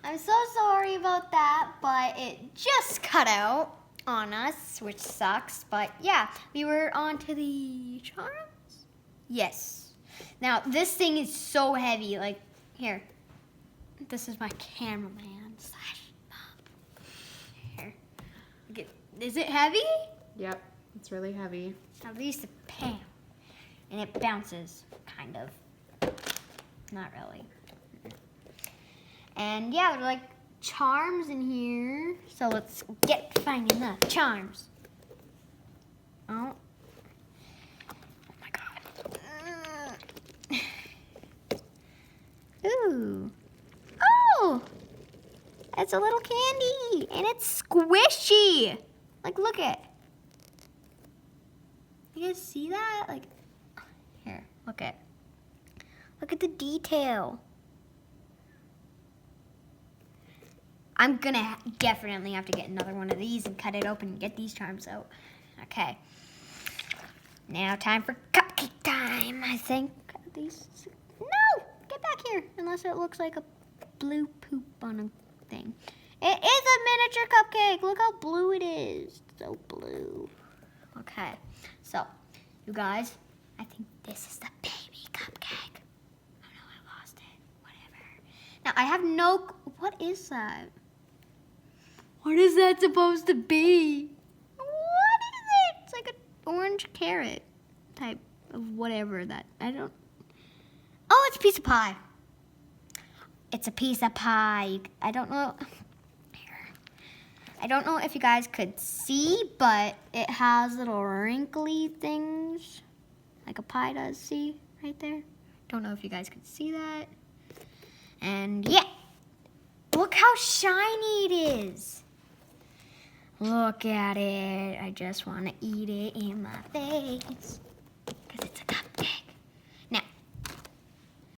I'm so sorry about that, but it just cut out on us, which sucks. But yeah, we were on to the charms. Yes. Now, this thing is so heavy. Like, here. This is my cameraman slash mom. Here. Is it heavy? Yep, it's really heavy. At least a pound. And it bounces, kind of. Not really. And yeah, there are like charms in here. So let's get finding the charms. Oh. Oh my god. Ooh. Oh! It's a little candy. And it's squishy. Like, look at it. You guys see that? Like, here, look at the detail. I'm gonna definitely have to get another one of these and cut it open and get these charms out. Okay. Now time for cupcake time, I think. These. No! Get back here. Unless it looks like a blue poop on a thing. It is a miniature cupcake. Look how blue it is. So blue. Okay. So, you guys, I think this is the baby cupcake. Oh no, I lost it. Whatever. Now, I have no... What is that? What is that supposed to be? What is it? It's like an orange carrot type of whatever that... I don't... Oh, it's a piece of pie. It's a piece of pie. I don't know... Here. I don't know if you guys could see, but it has little wrinkly things. Like a pie does, see? Right there. Don't know if you guys could see that. And yeah. Look how shiny it is. Look at it. I just want to eat it in my face.